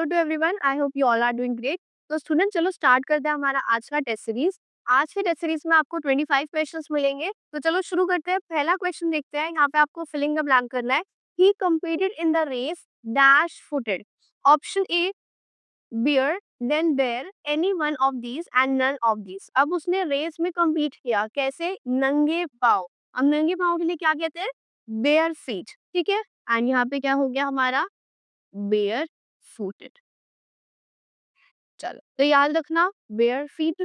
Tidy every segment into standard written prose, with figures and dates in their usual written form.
Hello to everyone, I hope you all are doing great. तो student, चलो start करते हैं हमारा आज का टेस्ट सीरीज। आज के टेस्ट सीरीज में आपको 25 क्वेश्चंस मिलेंगे। तो चलो शुरू करते हैं। पहला क्वेश्चन देखते हैं। यहाँ पे आपको फिलिंग द ब्लैंक करना है। He competed in the race dash footed. Option A bear, then bare, any one of these and none of these. अब उसने रेस में compete किया कैसे? नंगे पाँव। अब नंगे पाँव के लिए क्या कहते हैं? Bare feet. ठीक है। एंड यहाँ पे क्या हो गया हमारा? Bare footed. चलो तो याद रखना, बेयर फीट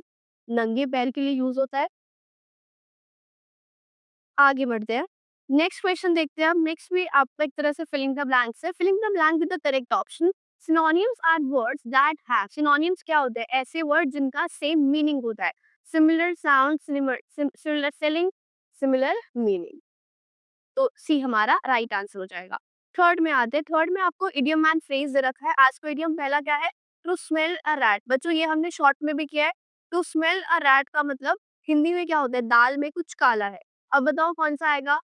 नंगे पैर के लिए यूज होता है। आगे बढ़ते हैं। नेक्स्ट क्वेश्चन देखते हैं। नेक्स्ट भी आपका एक तरह से फिलिंग द ब्लैंक्स है। Filling the blank with the correct option. Synonyms are words that have. Synonyms क्या होते हैं? ऐसे वर्ड जिनका सेम मीनिंग होता है। Similar sound, similar spelling, similar meaning. तो सी हमारा राइट आंसर हो जाएगा। थर्ड में आते हैं। थर्ड में आपको इडियम एंड फ्रेज दे रखा है। आज का इडियम पहला क्या है? To smell a rat. बच्चों ये हमने शॉर्ट में भी किया है। टू स्मेल अ रैट का मतलब हिंदी में क्या होता है? दाल में कुछ काला है। अब बताओ कौन सा आएगा?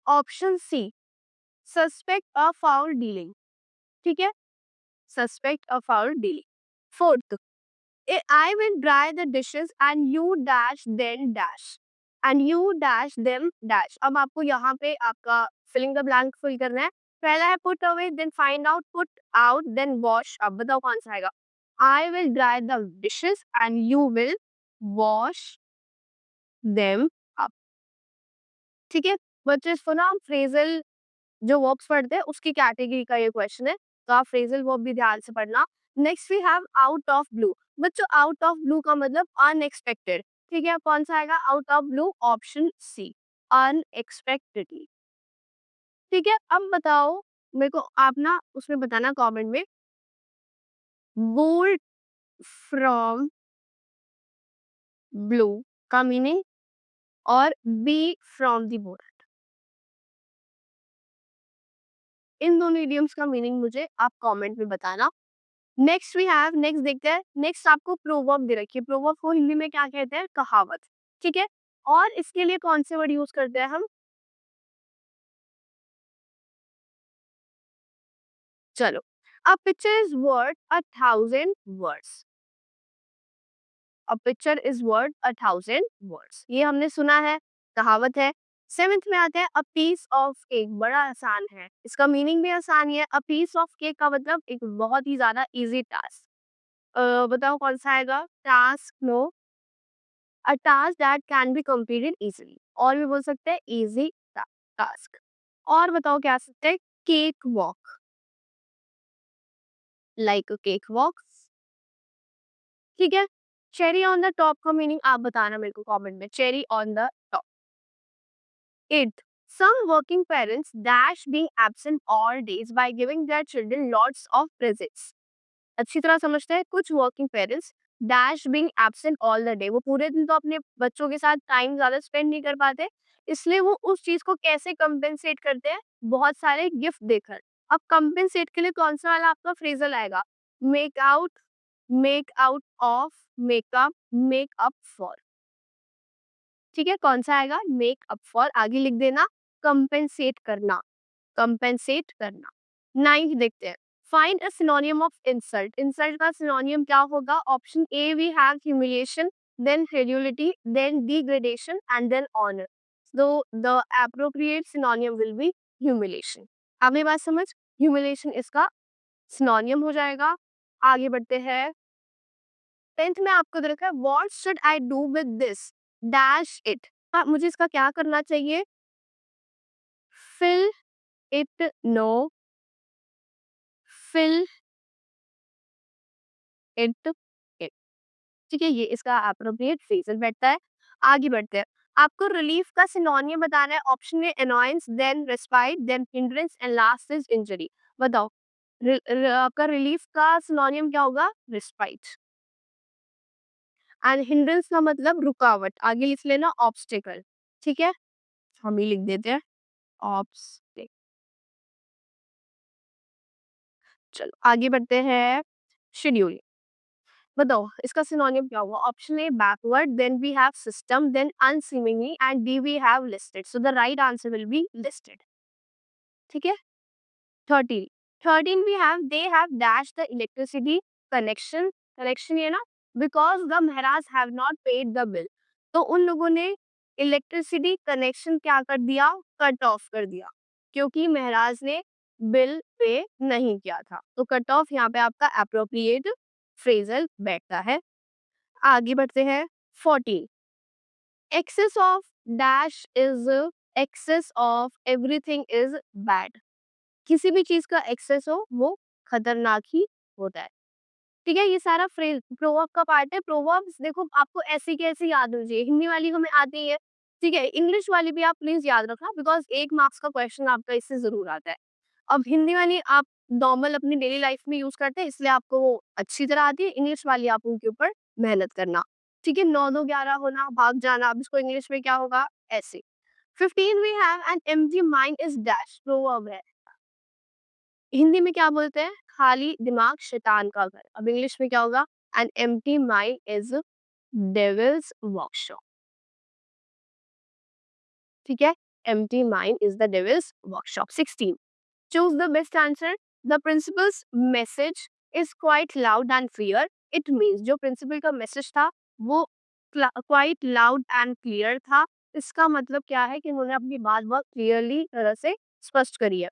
Option C, suspect a foul dealing. ठीक है, suspect a foul dealing. Fourth, I will dry the dishes and you dash then dash and you dash them dash। अब आपको यहाँ पे आपका फिलिंग द ब्लैंक फिल करना है। पहला है put away then find out, put out then wash। अब बताओ कौन सा आएगा? I will dry the dishes and you will wash them up। ठीक है बच्चे, इसको ना हम फ्रेजल जो वर्ब्स पढ़ते हैं उसकी कैटेगरी का ये क्वेश्चन है। तो आप फ्रेजल वर्ब भी ध्यान से पढ़ना। Next we have out of blue. बच्चों आउट ऑफ ब्लू का मतलब अनएक्सपेक्टेड। ठीक है, कौन सा आएगा out of blue? Option C, unexpectedly. ठीक है, अब बताओ मेरे को, आप ना उसमें बताना कमेंट में, बोल्ड फ्रॉम ब्लू का मीनिंग और बी फ्रॉम दी बोल्ड। इन दोनों इडियम्स का मीनिंग मुझे आप कमेंट में बताना। नेक्स्ट वी हैव, नेक्स्ट देखते हैं। नेक्स्ट आपको प्रोवर्ब दे रखी है। प्रोवर्ब को हिंदी में क्या कहते हैं? कहावत। ठीक है, और इसके लिए कौन से वर्ड यूज करते हैं हम? चलो, a picture is worth 1,000 words. A picture is worth 1,000 words, ये हमने सुना है, कहावत है। सेवेंथ में आते हैं। A piece of cake. बड़ा आसान है, इसका मीनिंग भी आसान ही है। अ पीस ऑफ केक का मतलब एक बहुत ही ज्यादा इजी टास्क। बताओ कौन सा आएगा? Task no, a task that can be completed easily। और भी बोल सकते हैं easy task। और बताओ क्या सकते हैं? Cake walk, like cake walk. ठीक है, चेरी ऑन द टॉप का मीनिंग आप बताना मेरे को कमेंट में। Cherry on the top. Eight, some working parents dash being absent all days by giving their children lots of presents। अच्छी तरह समझते हैं। कुछ working parents dash being absent all the day, वो पूरे दिन तो अपने बच्चों के साथ टाइम ज्यादा स्पेंड नहीं कर पाते, इसलिए वो उस चीज को कैसे कंपेंसेट करते हैं? बहुत सारे गिफ्ट देकर। अब कंपेंसेट के लिए कौन सा वाला आपका फ्रेजल आएगा? Make out, make out of, makeup, make up for. ठीक है, कौन सा आएगा? Make up for. आगे लिख देना, कंपेंसेट करना, कंपेंसेट करना। नाइन्थ देखते हैं। Find a synonym of insult. Insult का सिनोनियम क्या होगा? Option A we have humiliation, then credulity, then degradation and then honour. So the appropriate synonym will be humiliation. आपने बात समझ? ह्यूमिलिएशन इसका सिनोनियम हो जाएगा। आगे बढ़ते हैं। टेंथ में आपको दे रखा है what should I do with this dash it. मुझे इसका क्या करना चाहिए? Fill it, no, fill it it. ठीक है, ये इसका एप्रोप्रिएट फ्रेजल बैठता है। आगे बढ़ते हैं। आपको रिलीफ का सिनोनियम बताना है। ऑप्शन में annoyance, then respite, then hindrance and last is injury. बताओ आपका रिलीफ का सिनोनियम क्या होगा? रिस्पाइट। एंड हिंड्रेंस का मतलब रुकावट। आगे लिख लेना ऑब्स्टिकल। ठीक है, हम ही लिख देते हैं ऑब्स्टिकल। चलो आगे बढ़ते हैं। शेड्यूल, बताओ इसका सिनोनिम क्या हुआ? Option A backward, then we have system, then unseemingly and D we have listed. So the right answer will be listed. ठीक है। 30, 13 we have they have dashed the electricity connection ये ना because the Maharaj have not paid the bill. तो उन लोगों ने electricity connection क्या कर दिया, कट ऑफ कर दिया, क्योंकि महाराज ने बिल पे नहीं किया था। तो कट ऑफ यहाँ पे आपका अप्रोप्रिएट फ्रेजल बैठता है। आगे बढ़ते हैं। 14 excess of dash is excess of everything is bad. किसी भी चीज का एक्सेस हो वो खतरनाक ही होता है। ठीक है, ये सारा फ्रेज प्रोवर्ब का पार्ट है। प्रोवर्ब्स देखो आपको ऐसी की ऐसी याद हो जाए, हिंदी वाली हमें आती है, ठीक है, इंग्लिश वाली भी आप प्लीज याद रखना बिकॉज 1 मार्क्स का क्वेश्चन आपका इससे जरूर आता है। अब हिंदी वाली आप नॉर्मल अपनी डेली लाइफ में यूज करते हैं इसलिए आपको वो अच्छी तरह आती है, इंग्लिश वाली आप उनके ऊपर मेहनत करना। ठीक है, 9 2 11 होना, भाग जाना, अब इसको इंग्लिश में क्या होगा, ऐसे। 15 we have an empty mind is dash, proverb है। हिंदी में क्या बोलते हैं, खाली दिमाग शैतान का घर। अब इंग्लिश में क्या होगा, N empty mind is devils workshop. ठीक है, empty mind is the devils workshop. 16 choose the best answer. The principal's message is quite loud and clear. It means जो principal का message था वो quite loud and clear था। इसका मतलब क्या है कि उन्होंने अपनी बात बहुत clearly तरह से स्पष्ट करी है,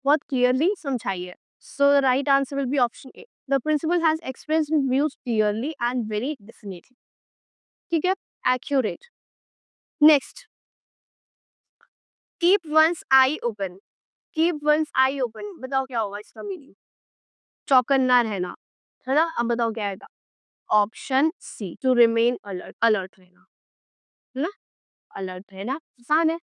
बहुत clearly समझाई है। So the right answer will be option A. The principal has expressed his views clearly and very definitely. ठीक है, accurate. Next, keep one's eye open. Keep one's eye open. बताओ क्या होगा इसका मीनिंग, चौकन्ना रहना, है ना। अब बताओ क्या आएगा, option C, to remain alert, alert रहना, है ना, अलर्ट रहना आसान है।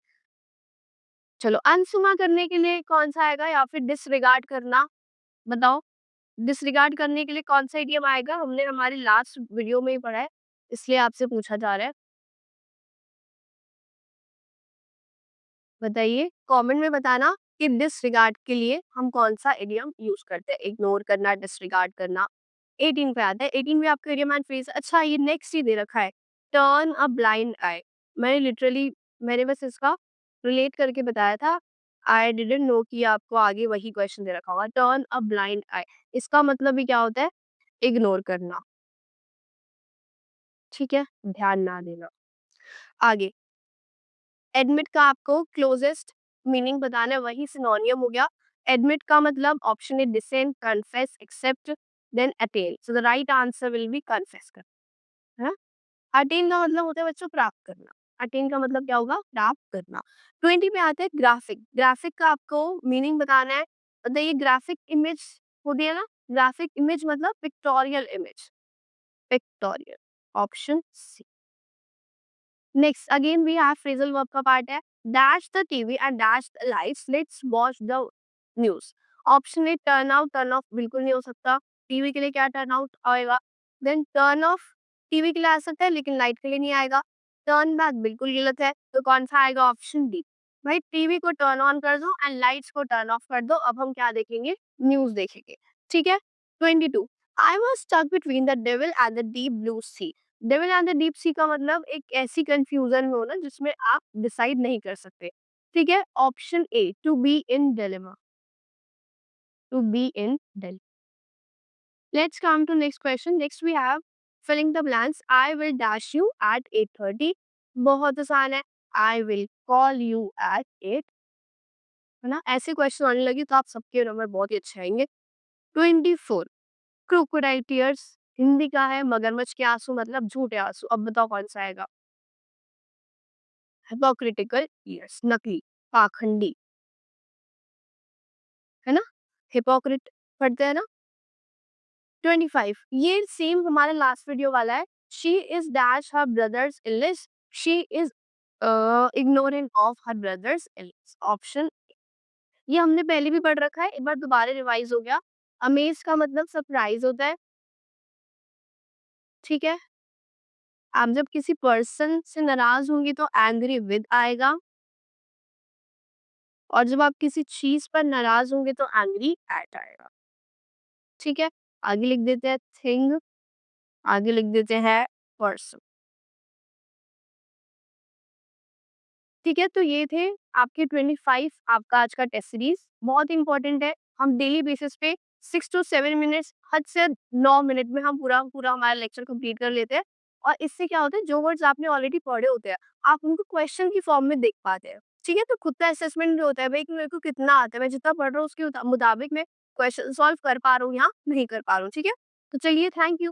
चलो, अनसुना करने के लिए कौन सा आएगा, या फिर डिसरिगार्ड करना, बताओ डिसरिगार्ड करने के लिए कौन सा इडियम आएगा, हमने हमारे लास्ट वीडियो में ही पढ़ा है इसलिए आपसे पूछा जा रहा है, बताइए कमेंट में बताना कि डिसरिगार्ड के लिए हम कौन सा इडियम यूज करते हैं। इग्नोर करना, डिसरिगार्ड करना। 18 पे आता है, 18 में आपका इडियम एंड फ्रेज। अच्छा, ये नेक्स्ट ही दे रखा है, टर्न अ ब्लाइंड आई। मैंने लिटरली मैंने बस इसका रिलेट करके बताया था, आई डिडंट नो कि आपको आगे वही क्वेश्चन दे रखा होगा। टर्न अ ब्लाइंड आई, इसका मतलब भी क्या होता है, इग्नोर करना। ठीक है, ध्यान ना देना। आगे, एडमिट का आपको क्लोजेस्ट मीनिंग बताना है, वही सिनोनियम हो गया। एडमिट का मतलब option A dissent, confess, accept, then attend. So the right answer will be confess कर, है ना। अटेन का मतलब होता है बच्चों प्राप्त करना। अटेन का मतलब क्या होगा, प्राप्त करना। 20 पे आते हैं ग्राफिक। ग्राफिक का आपको मीनिंग बताना है। बताइए, ग्राफिक इमेज होती है ना, ग्राफिक इमेज मतलब pictorial image, pictorial, option C. Next, again we have phrasal verb का part है, dash the TV and dash the lights, let's watch the news. Option A turn out, turn off बिल्कुल नहीं हो सकता, TV के लिए क्या turn out आएगा, then turn off टीवी के लिए आ सकता है लेकिन लाइट के लिए नहीं आएगा, turn back बिल्कुल गलत है, तो कौन सा आएगा, ऑप्शन डी। भाई टीवी को टर्न ऑन कर दो एंड लाइट्स को टर्न ऑफ कर दो, अब हम क्या देखेंगे, न्यूज देखेंगे। ठीक है। 22 I was stuck between the devil and the deep blue sea. Devil and the deep sea का मतलब एक ऐसी कंफ्यूजन में हो ना जिसमें आप डिसाइड नहीं कर सकते। ठीक है, option A, to be in dilemma, to be in dilemma. Let's come to next question. Next we have filling the blanks. I will dash you at 8:30, बहुत आसान है, I will call you at 8, है ना। ऐसे question आने लगे तो आप सबके नंबर बहुत ही अच्छे आएंगे। 24 क्रोकोडाइल टीयर्स, हिंदी का है मगरमच्छ के आंसू मतलब झूठे आंसू। अब बताओ कौन सा आएगा, हिपोक्रिटिकल ईयर्स, नकली, पाखंडी, है ना, हिपोक्रिट पढ़ते हैं ना। 25 ये सेम हमारा लास्ट वीडियो वाला है। She is dash her brothers illness, she is ignorant of her brothers illness, option. ये हमने पहले भी पढ़ रखा है, एक बार दोबारा रिवाइज हो गया। अमेज का मतलब सरप्राइज होता है। ठीक है, आप जब किसी पर्सन से नाराज होंगी तो एंग्री विद आएगा, और जब आप किसी चीज पर नाराज होंगे तो एंग्री एट आएगा। ठीक है, आगे लिख देते हैं थिंग, आगे लिख देते हैं पर्सन। ठीक है, तो ये थे आपके 25 आपका आज का टेस्ट सीरीज, बहुत इंपॉर्टेंट है। हम डेली बेसिस पे 6 टू 7 मिनट्स, हद से 9 मिनट में हम पूरा हमारा लेक्चर कंप्लीट कर लेते हैं। और इससे क्या होता है, जो वर्ड्स आपने ऑलरेडी पढ़े होते हैं, आप उनको क्वेश्चन की फॉर्म में देख पाते हैं। ठीक है? तो खुद का असेसमेंट जो होता है भाई कि मेरे को कितना आता है, मैं जितना पढ़ रहा हूँ उसके मुताबिक मैं क्वेश्चन सॉल्व कर पा रहा हूँ या नहीं कर पा रहा हूँ। ठीक है? तो चलिए, थैंक यू।